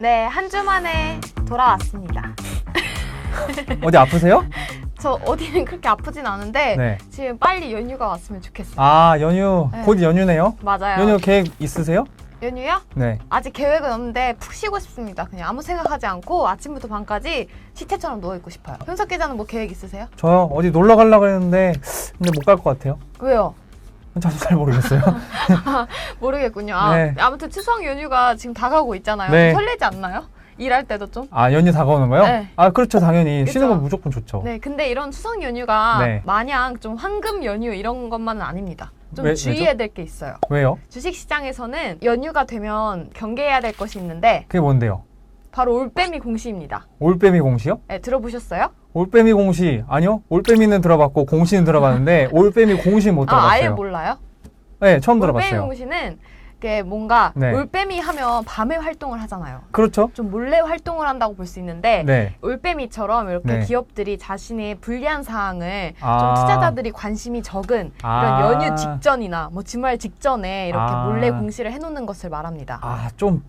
네, 한 주 만에 돌아왔습니다. 어디 아프세요? 저 어디는 그렇게 아프진 않은데 네. 지금 빨리 연휴가 왔으면 좋겠어요. 아, 연휴. 네. 곧 연휴네요. 맞아요. 연휴 계획 있으세요? 연휴요? 네. 아직 계획은 없는데 푹 쉬고 싶습니다. 그냥 아무 생각하지 않고 아침부터 밤까지 시체처럼 누워있고 싶어요. 현석 기자는 뭐 계획 있으세요? 저요. 어디 놀러 가려고 했는데 근데 못 갈 것 같아요. 왜요? 저도 잘 모르겠어요. 모르겠군요. 아, 네. 아무튼 추석 연휴가 지금 다가오고 있잖아요. 네. 좀 설레지 않나요? 일할 때도 좀? 아, 연휴 다가오는 거요? 네. 아, 그렇죠. 당연히. 그쵸? 쉬는 건 무조건 좋죠. 네, 근데 이런 추석 연휴가 네. 마냥 좀 황금 연휴 이런 것만은 아닙니다. 좀 왜죠? 주의해야 될 게 있어요. 왜요? 주식시장에서는 연휴가 되면 경계해야 될 것이 있는데 그게 뭔데요? 바로 올빼미 공시입니다. 올빼미 공시요? 네, 들어보셨어요? 올빼미 공시. 아니요. 올빼미는 들어봤고 공시는 들어봤는데 올빼미 공시 못 들어봤어요. 아예 몰라요? 네, 처음 올빼미 들어봤어요. 공시는 이게 뭔가 네. 올빼미 하면 밤에 활동을 하잖아요. 그렇죠? 좀 몰래 활동을 한다고 볼 수 있는데 네. 올빼미처럼 이렇게 네. 기업들이 자신의 불리한 사항을 아. 좀 투자자들이 관심이 적은 아. 이런 연휴 직전이나 뭐 주말 직전에 이렇게 아. 몰래 공시를 해놓는 것을 말합니다. 아, 좀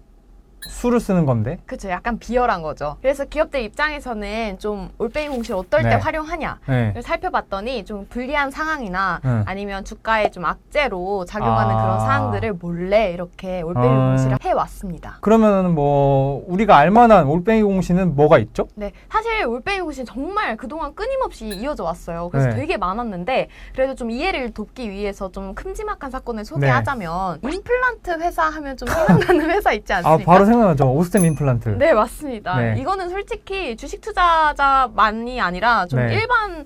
수를 쓰는 건데. 그렇죠. 약간 비열한 거죠. 그래서 기업들 입장에서는 좀 올빼미 공시를 어떨 때 네. 활용하냐 네. 살펴봤더니 좀 불리한 상황이나 아니면 주가에 좀 악재로 작용하는 아. 그런 사항들을 몰래 이렇게 올빼미 공시를 해왔습니다. 그러면 뭐 우리가 알만한 올빼미 공시는 뭐가 있죠? 네, 사실 올빼미 공시는 정말 그동안 끊임없이 이어져 왔어요. 그래서 네. 되게 많았는데 그래도 좀 이해를 돕기 위해서 좀 큼지막한 사건을 소개하자면 임플란트 회사 하면 좀 생각나는 회사 있지 아, 않습니까? 바로 생각나죠. 오스템 임플란트. 네, 맞습니다. 네. 이거는 솔직히 주식 투자자만이 아니라 좀 네. 일반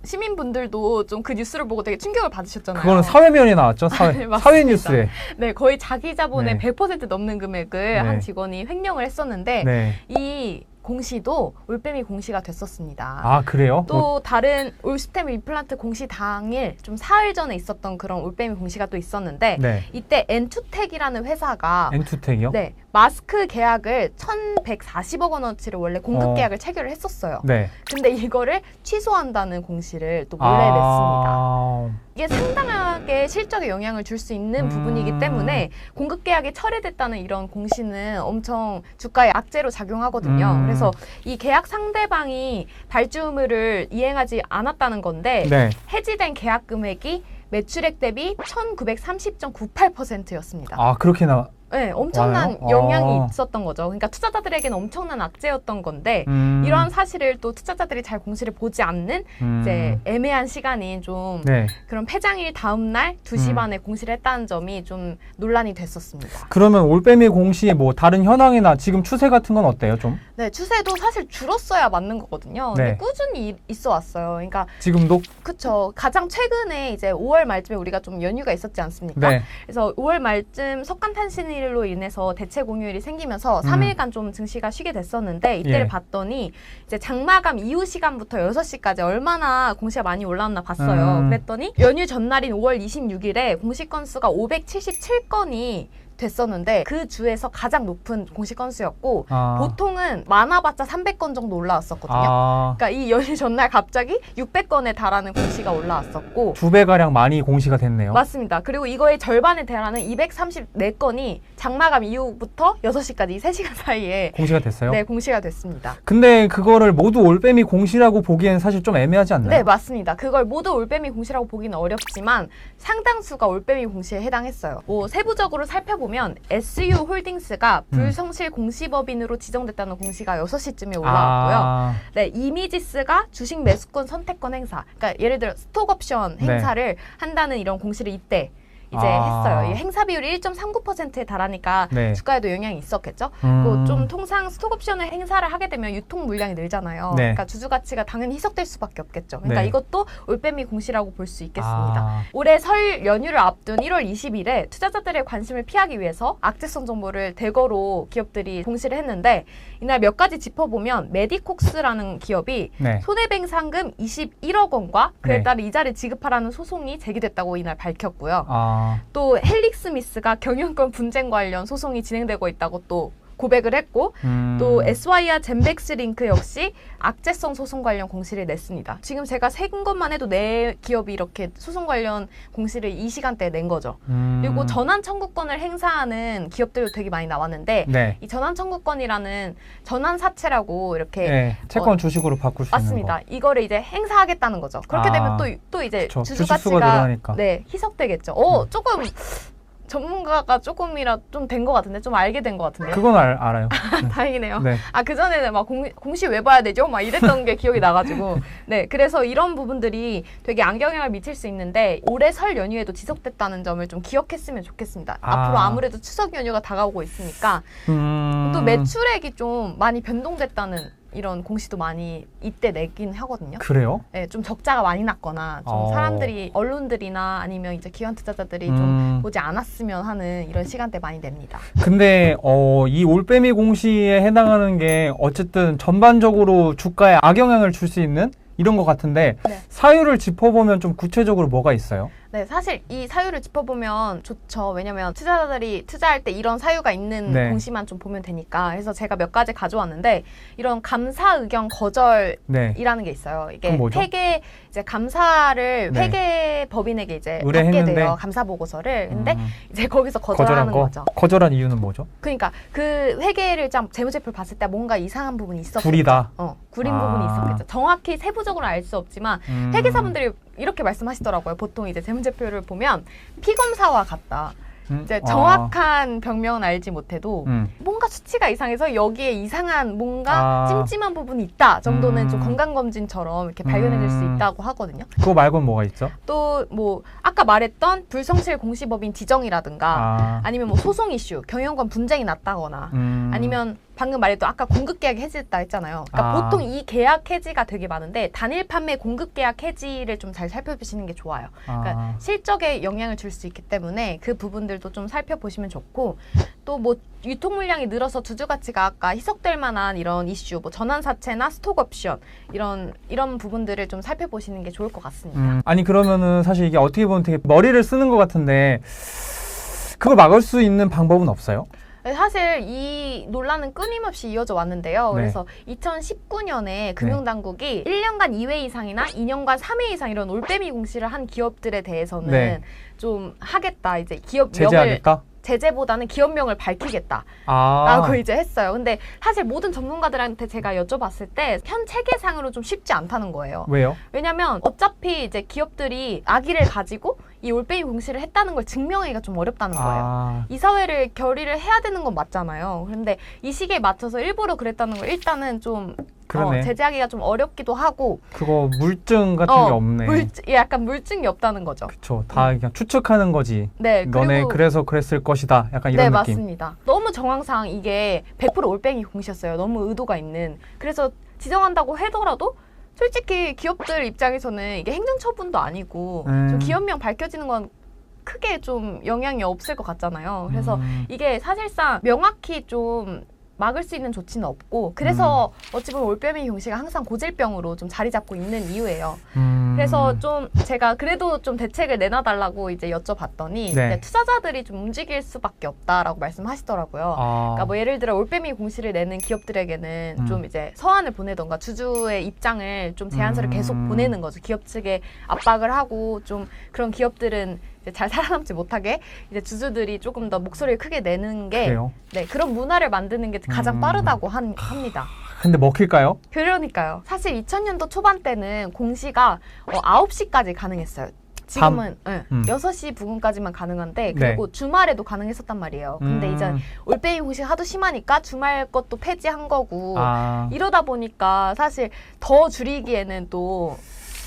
시민분들도 좀 그 뉴스를 보고 되게 충격을 받으셨잖아요. 그거는 사회면에 나왔죠. 사회, 네, 맞습니다. 사회 뉴스에. 네, 거의 자기 자본의 네. 100% 넘는 금액을 네. 한 직원이 횡령을 했었는데 네. 이 공시도 올빼미 공시가 됐었습니다. 아, 그래요? 또 다른 올스템 임플란트 공시 당일 좀 사흘 전에 있었던 그런 올빼미 공시가 또 있었는데 네. 이때 엔투텍이라는 회사가 엔투텍이요? 네, 마스크 계약을 1,140억 원어치를 원래 공급 계약을 체결을 했었어요. 네. 근데 이거를 취소한다는 공시를 또 몰래 냈습니다. 이게 상당하게 실적에 영향을 줄 수 있는 부분이기 때문에 공급 계약이 철회됐다는 이런 공시는 엄청 주가에 악재로 작용하거든요. 그래서 이 계약 상대방이 발주 의무를 이행하지 않았다는 건데 네. 해지된 계약 금액이 매출액 대비 1930.98%였습니다. 아, 그렇게 네, 엄청난 와요? 영향이 있었던 거죠. 그러니까 투자자들에게는 엄청난 악재였던 건데 이러한 사실을 또 투자자들이 잘 공시를 보지 않는 이제 애매한 시간인 좀 네. 그런 폐장일 다음 날 2시 반에 공시를 했다는 점이 좀 논란이 됐었습니다. 그러면 올빼미 공시의 뭐 다른 현황이나 지금 추세 같은 건 어때요, 좀? 네, 추세도 사실 줄었어야 맞는 거거든요. 근데 네. 꾸준히 있어 왔어요. 그러니까 지금도? 그쵸. 가장 최근에 이제 5월 말쯤에 우리가 좀 연휴가 있었지 않습니까? 네. 그래서 5월 말쯤 석간탄신일로 인해서 대체 공휴일이 생기면서 3일간 좀 증시가 쉬게 됐었는데 이때를 예. 봤더니 이제 장마감 이후 시간부터 6시까지 얼마나 공시가 많이 올라왔나 봤어요. 그랬더니 연휴 전날인 5월 26일에 공시 건수가 577건이 됐었는데 그 주에서 가장 높은 공시 건수였고 보통은 많아봤자 300건 정도 올라왔었거든요. 그러니까 이 연휴 전날 갑자기 600건에 달하는 공시가 올라왔었고 2배가량 많이 공시가 됐네요. 맞습니다. 그리고 이거의 절반에 달하는 234건이 장마감 이후부터 6시까지 이 3시간 사이에 공시가 됐어요? 네, 공시가 됐습니다. 근데 그거를 모두 올빼미 공시라고 보기엔 사실 좀 애매하지 않나요? 네, 맞습니다. 그걸 모두 올빼미 공시라고 보기는 어렵지만 상당수가 올빼미 공시에 해당했어요. 뭐 세부적으로 살펴보면 SU 홀딩스가 불성실 공시법인으로 지정됐다는 공시가 6시쯤에 올라왔고요. 네, 이미지스가 주식 매수권 선택권 행사, 그러니까 예를 들어 스톡옵션 행사를 한다는 이런 공시를 이때 이제 했어요. 이 행사 비율이 1.39%에 달하니까 네. 주가에도 영향이 있었겠죠. 그리고 좀 통상 스톡옵션을 행사를 하게 되면 유통 물량이 늘잖아요. 네. 그러니까 주주 가치가 당연히 희석될 수밖에 없겠죠. 그러니까 네. 이것도 올빼미 공시라고 볼 수 있겠습니다. 올해 설 연휴를 앞둔 1월 20일에 투자자들의 관심을 피하기 위해서 악재성 정보를 대거로 기업들이 공시를 했는데 이날 몇 가지 짚어보면 메디콕스라는 기업이 네. 손해배상 상금 21억 원과 그에 네. 따른 이자를 지급하라는 소송이 제기됐다고 이날 밝혔고요. 아, 또 헬릭스미스가 경영권 분쟁 관련 소송이 진행되고 있다고 또 고백을 했고 또 SY와 젠백스링크 역시 악재성 소송 관련 공시를 냈습니다. 지금 제가 센 것만 해도 네 기업이 이렇게 소송 관련 공시를 이 시간대에 낸 거죠. 그리고 전환 청구권을 행사하는 기업들도 되게 많이 나왔는데 네. 이 전환 청구권이라는 전환 사채라고 이렇게 네. 채권 주식으로 바꿀 수 있는 거. 맞습니다. 이거를 이제 행사하겠다는 거죠. 그렇게 되면 또 이제 그쵸. 주주 주식수가 가치가 늘어나니까. 네, 희석되겠죠. 조금 전문가가 조금이라 좀 된 것 같은데 좀 알게 된 것 같은데. 그건 알아요. 다행이네요. 네. 그전에는 막 공시 왜 봐야 되죠? 막 이랬던 게 기억이 나가지고. 네, 그래서 이런 부분들이 되게 악영향을 미칠 수 있는데 올해 설 연휴에도 지속됐다는 점을 좀 기억했으면 좋겠습니다. 앞으로 아무래도 추석 연휴가 다가오고 있으니까 또 매출액이 좀 많이 변동됐다는 이런 공시도 많이 이때 내긴 하거든요. 그래요? 네, 좀 적자가 많이 났거나 좀 사람들이 언론들이나 아니면 이제 기관 투자자들이 좀 보지 않았으면 하는 이런 시간대 많이 냅니다. 근데 이 올빼미 공시에 해당하는 게 어쨌든 전반적으로 주가에 악영향을 줄 수 있는 이런 것 같은데 네. 사유를 짚어보면 좀 구체적으로 뭐가 있어요? 네, 사실 이 사유를 짚어보면 좋죠. 왜냐면 투자자들이 투자할 때 이런 사유가 있는 네. 공시만 좀 보면 되니까. 그래서 제가 몇 가지 가져왔는데 이런 감사 의견 거절이라는 게 있어요. 이게 그건 뭐죠? 회계 이제 감사를 네. 회계 법인에게 이제 의뢰했는데? 받게 돼요. 감사 보고서를. 근데 이제 거기서 거절하는 거죠. 거절한 이유는 뭐죠? 그러니까 그 회계를 좀 재무제표를 봤을 때 뭔가 이상한 부분이 있었겠죠. 구리다. 구린 부분이 있었겠죠. 정확히 세부적으로 알 수 없지만 회계사분들이 이렇게 말씀하시더라고요. 보통 이제 재무제표를 보면 피검사와 같다. 이제 정확한 병명은 알지 못해도 뭔가 수치가 이상해서 여기에 이상한 뭔가 찜찜한 부분이 있다 정도는 좀 건강검진처럼 이렇게 발견해낼 수 있다고 하거든요. 그거 말고는 뭐가 있죠? 또 뭐 아까 말했던 불성실 공시법인 지정이라든가 아니면 뭐 소송 이슈, 경영권 분쟁이 났다거나 아니면 방금 말했던 아까 공급 계약 해지했다 했잖아요. 그러니까 보통 이 계약 해지가 되게 많은데 단일 판매 공급 계약 해지를 좀 잘 살펴보시는 게 좋아요. 그러니까 실적에 영향을 줄 수 있기 때문에 그 부분들도 좀 살펴보시면 좋고 또 뭐 유통 물량이 늘어서 주주 가치가 아까 희석될 만한 이런 이슈, 뭐 전환 사채나 스톡 옵션 이런 부분들을 좀 살펴보시는 게 좋을 것 같습니다. 아니 그러면은 사실 이게 어떻게 보면 되게 머리를 쓰는 것 같은데 그걸 막을 수 있는 방법은 없어요? 사실 이 논란은 끊임없이 이어져 왔는데요. 네. 그래서 2019년에 금융당국이 1년간 2회 이상이나 2년간 3회 이상 이런 올빼미 공시를 한 기업들에 대해서는 네. 좀 하겠다. 이제 기업명을 제재하겠다? 제재보다는 기업명을 밝히겠다라고 이제 했어요. 근데 사실 모든 전문가들한테 제가 여쭤봤을 때 현 체계상으로 좀 쉽지 않다는 거예요. 왜요? 왜냐면 어차피 이제 기업들이 악의를 가지고 이 올빼미 공시를 했다는 걸 증명하기가 좀 어렵다는 거예요. 이사회를 결의를 해야 되는 건 맞잖아요. 그런데 이 시기에 맞춰서 일부러 그랬다는 걸 일단은 좀 제재하기가 좀 어렵기도 하고 그거 물증 같은 게 없네. 약간 물증이 없다는 거죠. 그쵸. 다 그냥 추측하는 거지. 네, 너네 그래서 그랬을 것이다. 약간 이런 네, 느낌. 맞습니다. 너무 정황상 이게 100% 올빼미 공시였어요. 너무 의도가 있는. 그래서 지정한다고 하더라도 솔직히 기업들 입장에서는 이게 행정처분도 아니고 좀 기업명 밝혀지는 건 크게 좀 영향이 없을 것 같잖아요. 그래서 이게 사실상 명확히 좀 막을 수 있는 조치는 없고 그래서 어찌 보면 올빼미 공시가 항상 고질병으로 좀 자리 잡고 있는 이유예요. 그래서 좀 제가 그래도 좀 대책을 내놔달라고 이제 여쭤봤더니 네. 투자자들이 좀 움직일 수밖에 없다라고 말씀하시더라고요. 그러니까 뭐 예를 들어 올빼미 공시를 내는 기업들에게는 좀 이제 서한을 보내던가 주주의 입장을 좀 제안서를 계속 보내는 거죠. 기업 측에 압박을 하고 좀 그런 기업들은 이제 잘 살아남지 못하게 이제 주주들이 조금 더 목소리를 크게 내는 게 네, 그런 문화를 만드는 게 가장 빠르다고 합니다. 근데 먹힐까요? 그러니까요. 사실 2000년도 초반 때는 공시가 9시까지 가능했어요. 지금은 6시 부근까지만 가능한데 그리고 주말에도 가능했었단 말이에요. 근데 이제 올빼미 공시가 하도 심하니까 주말 것도 폐지한 거고 이러다 보니까 사실 더 줄이기에는 또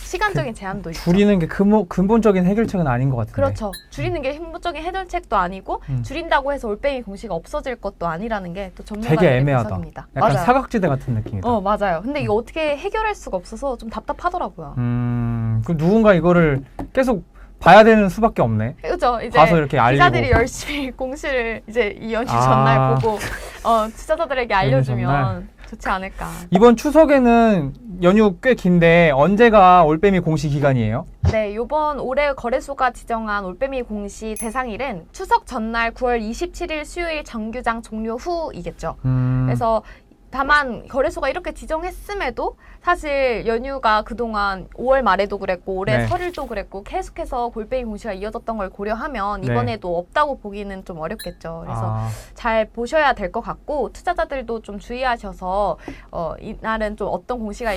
시간적인 제한도 있죠. 줄이는 게 근본적인 해결책은 아닌 것 같은데. 그렇죠. 줄이는 게 근본적인 해결책도 아니고 줄인다고 해서 올빼미 공시가 없어질 것도 아니라는 게 또 전문가들의 되게 애매하다. 분석입니다. 약간 맞아요. 사각지대 같은 느낌이다. 맞아요. 근데 이거 어떻게 해결할 수가 없어서 좀 답답하더라고요. 그럼 누군가 이거를 계속 봐야 되는 수밖에 없네. 그렇죠. 이제 봐서 이렇게 알리고. 기자들이 열심히 공시를 이제 이 연휴 전날 보고 투자자들에게 알려주면 좋지 않을까. 이번 추석에는 연휴 꽤 긴데 언제가 올빼미 공시 기간이에요? 네, 요번 올해 거래소가 지정한 올빼미 공시 대상일은 추석 전날 9월 27일 수요일 정규장 종료 후이겠죠. 그래서 다만 거래소가 이렇게 지정했음에도 사실 연휴가 그동안 5월 말에도 그랬고 올해 네. 설일도 그랬고 계속해서 올빼미 공시가 이어졌던 걸 고려하면 네. 이번에도 없다고 보기는 좀 어렵겠죠. 그래서 잘 보셔야 될 것 같고 투자자들도 좀 주의하셔서 이날은 좀 어떤 공시가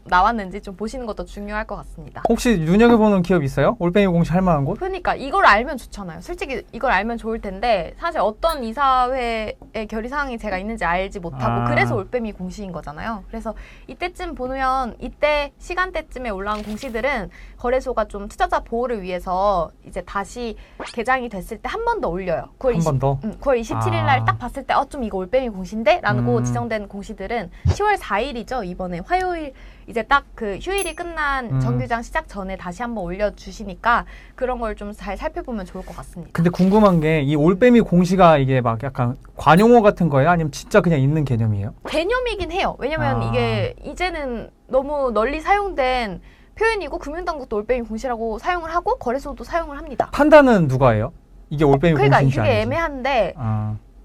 나왔는지 좀 보시는 것도 중요할 것 같습니다. 혹시 눈여겨보는 기업 있어요? 올빼미 공시 할 만한 곳? 그러니까 이걸 알면 좋잖아요. 솔직히 이걸 알면 좋을 텐데 사실 어떤 이사회의 결의사항이 제가 있는지 알지 못하고 그래서 올빼미 공시인 거잖아요. 그래서 이때쯤 보면 이때 시간대쯤에 올라온 공시들은 거래소가 좀 투자자 보호를 위해서 이제 다시 개장이 됐을 때 한 번 더 올려요. 한 번 더? 9월 27일 날 딱 봤을 때 좀 이거 올빼미 공시인데? 라고 지정된 공시들은 10월 4일이죠. 이번에 화요일 이제 딱 그 휴일이 끝난 정규장 시작 전에 다시 한번 올려주시니까 그런 걸 좀 잘 살펴보면 좋을 것 같습니다. 근데 궁금한 게 이 올빼미 공시가 이게 막 약간 관용어 같은 거예요? 아니면 진짜 그냥 있는 개념이에요? 개념이긴 해요. 왜냐면 이게 이제는 너무 널리 사용된 표현이고 금융당국도 올빼미 공시라고 사용을 하고 거래소도 사용을 합니다. 판단은 누가 해요? 이게 올빼미 그러니까 공시인지 이게 아닌지. 애매한데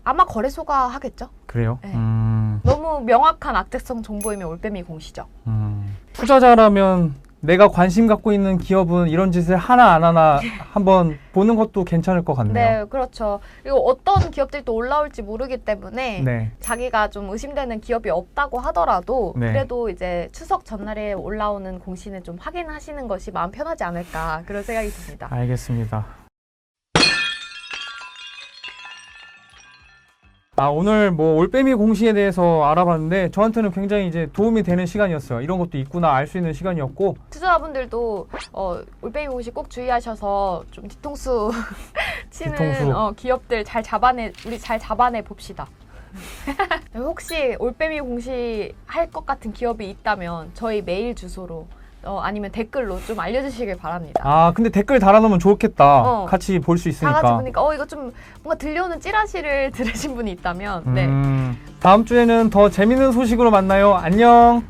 아마 거래소가 하겠죠. 그래요? 네. 너무 명확한 악재성 정보이면 올빼미 공시죠. 투자자라면 내가 관심 갖고 있는 기업은 이런 짓을 하나 안 하나 한번 보는 것도 괜찮을 것 같네요. 네, 그렇죠. 그리고 어떤 기업들이 또 올라올지 모르기 때문에 네. 자기가 좀 의심되는 기업이 없다고 하더라도 네. 그래도 이제 추석 전날에 올라오는 공시는 좀 확인하시는 것이 마음 편하지 않을까 그런 생각이 듭니다. 알겠습니다. 오늘 뭐 올빼미 공시에 대해서 알아봤는데 저한테는 굉장히 이제 도움이 되는 시간이었어요. 이런 것도 있구나 알 수 있는 시간이었고 투자자분들도 올빼미 공시 꼭 주의하셔서 좀 뒤통수 치는 뒤통수. 기업들 우리 잘 잡아내 봅시다. 혹시 올빼미 공시 할 것 같은 기업이 있다면 저희 메일 주소로 아니면 댓글로 좀 알려주시길 바랍니다. 근데 댓글 달아놓으면 좋겠다. 같이 볼 수 다 있으니까. 같이 보니까 이거 좀 뭔가 들려오는 찌라시를 들으신 분이 있다면 네. 다음 주에는 더 재밌는 소식으로 만나요. 안녕.